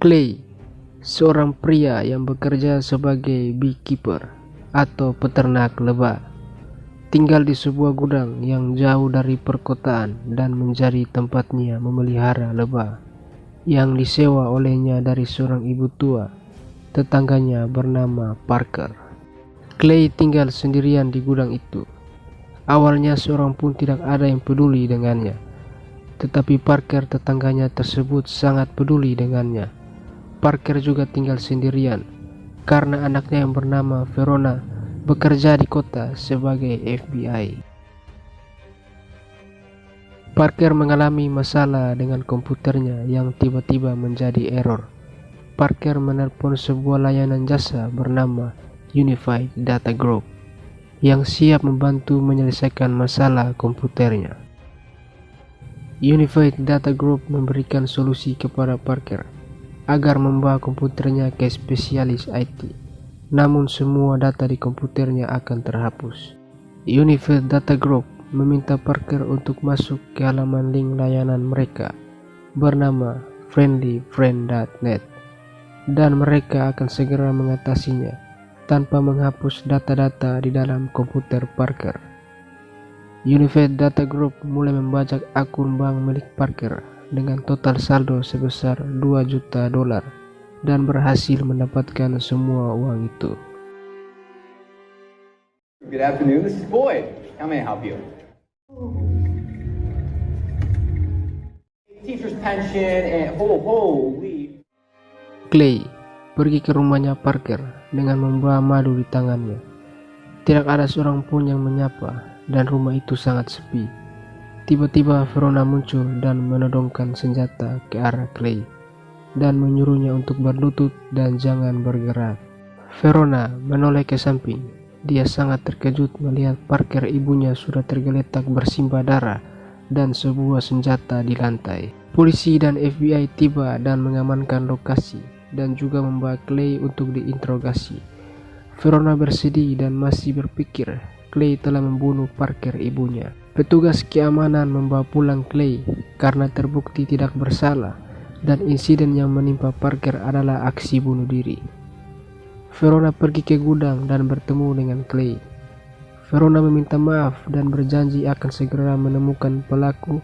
Clay, seorang pria yang bekerja sebagai beekeeper atau peternak lebah, tinggal di sebuah gudang yang jauh dari perkotaan dan menjadi tempatnya memelihara lebah yang disewa olehnya dari seorang ibu tua tetangganya bernama Parker. Clay tinggal sendirian di gudang itu. Awalnya seorang pun tidak ada yang peduli dengannya, tetapi Parker tetangganya tersebut sangat peduli dengannya. Parker juga tinggal sendirian karena anaknya yang bernama Verona bekerja di kota sebagai FBI. Parker mengalami masalah dengan komputernya yang tiba-tiba menjadi error. Parker menelpon sebuah layanan jasa bernama Unified Data Group yang siap membantu menyelesaikan masalah komputernya. Unified Data Group memberikan solusi kepada Parker agar membawa komputernya ke spesialis IT, namun semua data di komputernya akan terhapus. Unified Data Group meminta Parker untuk masuk ke halaman link layanan mereka bernama friendlyfriend.net dan mereka akan segera mengatasinya tanpa menghapus data-data di dalam komputer Parker. Unified Data Group mulai membajak akun bank milik Parker dengan total saldo sebesar $2 juta dan berhasil mendapatkan semua uang itu. Good afternoon, this is Boyd. How may I help you? Teacher's pension and holy. Clay pergi ke rumahnya Parker dengan membawa madu di tangannya. Tidak ada seorang pun yang menyapa dan rumah itu sangat sepi. Tiba-tiba Verona muncul dan menodongkan senjata ke arah Clay dan menyuruhnya untuk berlutut dan jangan bergerak. Verona menoleh ke samping. Dia sangat terkejut melihat Parker ibunya sudah tergeletak bersimbah darah dan sebuah senjata di lantai. Polisi dan FBI tiba dan mengamankan lokasi dan juga membawa Clay untuk diinterogasi. Verona bersedih dan masih berpikir Clay telah membunuh Parker ibunya. Petugas keamanan membawa pulang Clay karena terbukti tidak bersalah dan insiden yang menimpa Parker adalah aksi bunuh diri. Verona pergi ke gudang dan bertemu dengan Clay. Verona meminta maaf dan berjanji akan segera menemukan pelaku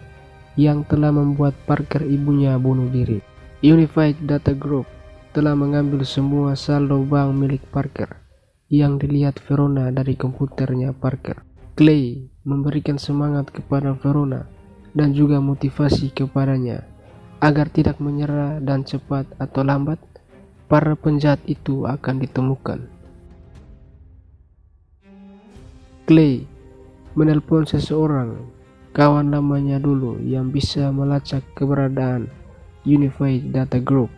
yang telah membuat Parker ibunya bunuh diri. Unified Data Group telah mengambil semua saldo bank milik Parker yang dilihat Verona dari komputernya Parker. Clay memberikan semangat kepada Verona dan juga motivasi kepadanya agar tidak menyerah dan cepat atau lambat para penjahat itu akan ditemukan. Clay menelpon seseorang, kawan lamanya dulu yang bisa melacak keberadaan Unified Data Group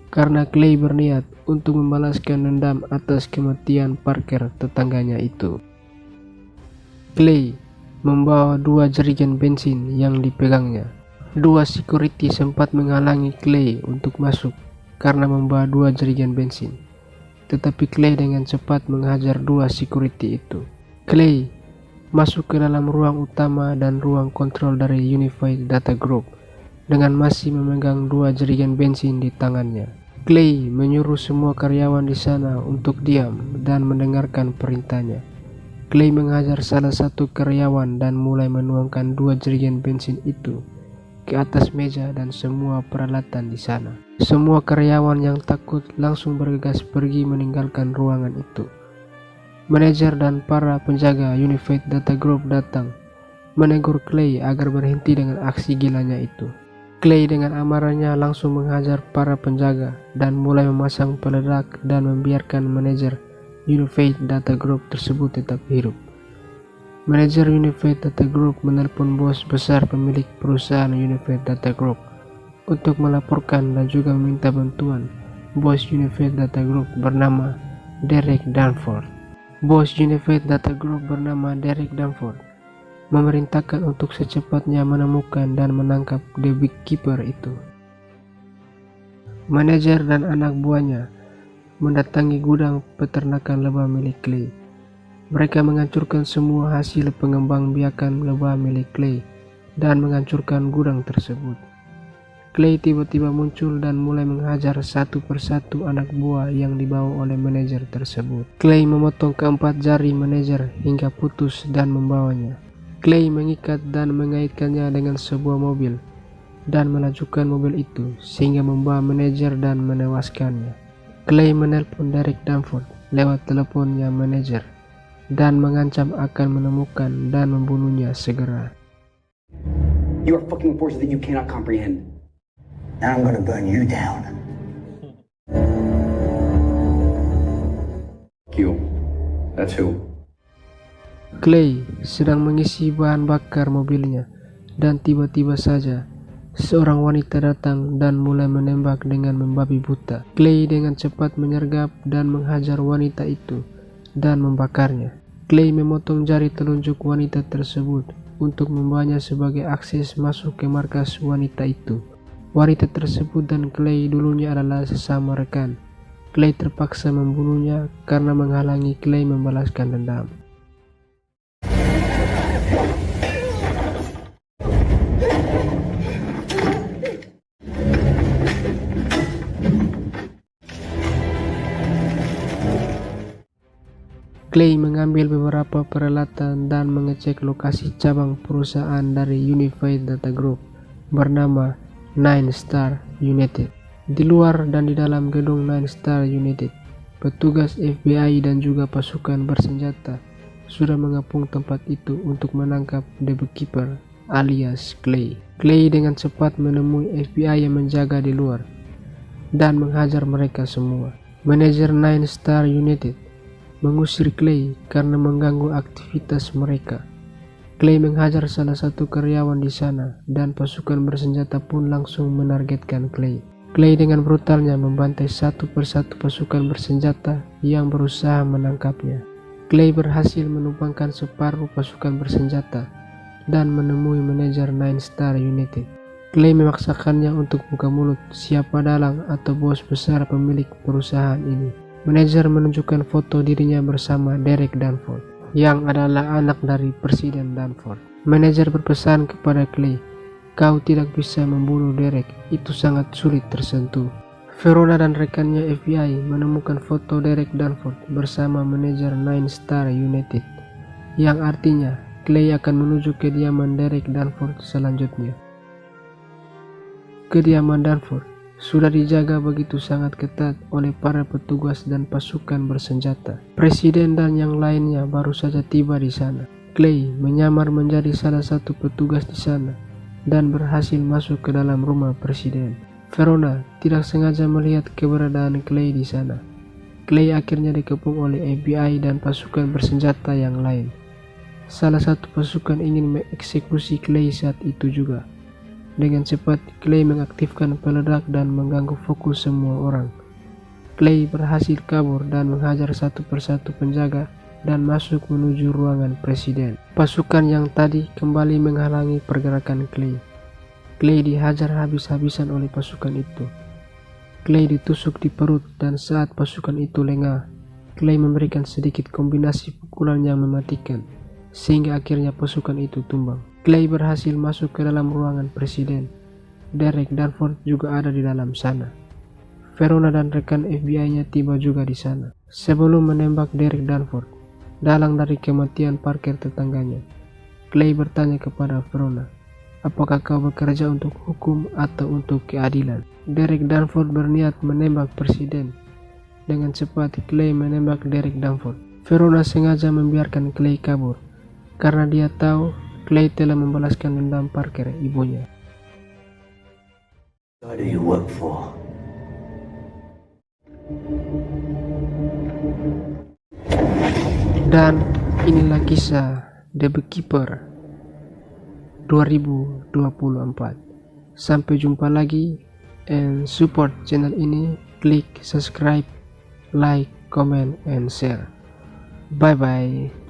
karena Clay berniat untuk membalaskan dendam atas kematian Parker tetangganya itu. Clay membawa 2 jerigen bensin yang dipegangnya. 2 security sempat menghalangi Clay untuk masuk karena membawa 2 jerigen bensin, tetapi Clay dengan cepat menghajar 2 security itu. Clay masuk ke dalam ruang utama dan ruang kontrol dari Unified Data Group dengan masih memegang 2 jerigen bensin di tangannya. Clay menyuruh semua karyawan di sana untuk diam dan mendengarkan perintahnya. Clay menghajar salah satu karyawan dan mulai menuangkan 2 jerigen bensin itu ke atas meja dan semua peralatan di sana. Semua karyawan yang takut langsung bergegas pergi meninggalkan ruangan itu. Manajer dan para penjaga Unified Data Group datang menegur Clay agar berhenti dengan aksi gilanya itu. Clay dengan amarahnya langsung menghajar para penjaga dan mulai memasang peledak dan membiarkan manajer Unified Data Group tersebut tetap hidup. Manajer Unified Data Group menelpon bos besar pemilik perusahaan Unified Data Group untuk melaporkan dan juga meminta bantuan bos Unified Data Group bernama Derek Danford. Bos Unified Data Group bernama Derek Danford memerintahkan untuk secepatnya menemukan dan menangkap The Beekeeper itu. Manajer dan anak buahnya mendatangi gudang peternakan lebah milik Clay. Mereka menghancurkan semua hasil pengembang biakan lebah milik Clay dan menghancurkan gudang tersebut. Clay tiba-tiba muncul dan mulai menghajar satu persatu anak buah yang dibawa oleh manajer tersebut. Clay memotong keempat jari manajer hingga putus dan membawanya. Clay mengikat dan mengaitkannya dengan sebuah mobil dan melajukan mobil itu sehingga membawa manajer dan menewaskannya. Clay menelpon Derek Danford lewat teleponnya manajer dan mengancam akan menemukan dan membunuhnya segera. You are fucking forces that you cannot comprehend. Now I'm gonna burn you down. You. That's who. Clay sedang mengisi bahan bakar mobilnya dan tiba-tiba saja seorang wanita datang dan mulai menembak dengan membabi buta. Clay dengan cepat menyergap dan menghajar wanita itu dan membakarnya. Clay memotong jari telunjuk wanita tersebut untuk membawanya sebagai akses masuk ke markas wanita itu. Wanita tersebut dan Clay dulunya adalah sesama rekan. Clay terpaksa membunuhnya karena menghalangi Clay membalaskan dendam. Clay mengambil beberapa peralatan dan mengecek lokasi cabang perusahaan dari Unified Data Group bernama Nine Star United. Di luar dan di dalam gedung Nine Star United, petugas FBI dan juga pasukan bersenjata sudah mengepung tempat itu untuk menangkap The Beekeeper alias Clay. Clay dengan cepat menemui FBI yang menjaga di luar dan menghajar mereka semua. Manajer Nine Star United mengusir Clay karena mengganggu aktivitas mereka. Clay menghajar salah satu karyawan di sana dan pasukan bersenjata pun langsung menargetkan Clay. Clay dengan brutalnya membantai satu persatu pasukan bersenjata yang berusaha menangkapnya. Clay berhasil menumbangkan separuh pasukan bersenjata dan menemui manajer Nine Star United. Clay memaksakannya untuk buka mulut siapa dalang atau bos besar pemilik perusahaan ini. Manajer menunjukkan foto dirinya bersama Derek Danford, yang adalah anak dari Presiden Danford. Manajer berpesan kepada Clay, "Kau tidak bisa membunuh Derek, itu sangat sulit tersentuh." Verona dan rekannya FBI menemukan foto Derek Danford bersama manajer Nine Star United, yang artinya Clay akan menuju kediaman Derek Danford selanjutnya. Kediaman Danford sudah dijaga begitu sangat ketat oleh para petugas dan pasukan bersenjata. Presiden dan yang lainnya baru saja tiba di sana. Clay menyamar menjadi salah satu petugas di sana dan berhasil masuk ke dalam rumah presiden. Verona tidak sengaja melihat keberadaan Clay di sana. Clay akhirnya dikepung oleh FBI dan pasukan bersenjata yang lain. Salah satu pasukan ingin mengeksekusi Clay saat itu juga. Dengan cepat, Clay mengaktifkan peledak dan mengganggu fokus semua orang. Clay berhasil kabur dan menghajar satu persatu penjaga dan masuk menuju ruangan presiden. Pasukan yang tadi kembali menghalangi pergerakan Clay. Clay dihajar habis-habisan oleh pasukan itu. Clay ditusuk di perut dan saat pasukan itu lengah, Clay memberikan sedikit kombinasi pukulan yang mematikan, sehingga akhirnya pasukan itu tumbang. Clay berhasil masuk ke dalam ruangan presiden. Derek Danford juga ada di dalam sana. Verona dan rekan FBI-nya tiba juga di sana. Sebelum menembak Derek Danford, dalang dari kematian parkir tetangganya, Clay bertanya kepada Verona, "Apakah kau bekerja untuk hukum atau untuk keadilan?" Derek Danford berniat menembak presiden. Dengan cepat, Clay menembak Derek Danford. Verona sengaja membiarkan Clay kabur karena dia tahu Clay telah membalaskan dendam parkir ibunya. Who do you work for? Dan inilah kisah The Beekeeper 2024. Sampai jumpa lagi, and support channel ini, klik subscribe, like, comment, and share. Bye bye.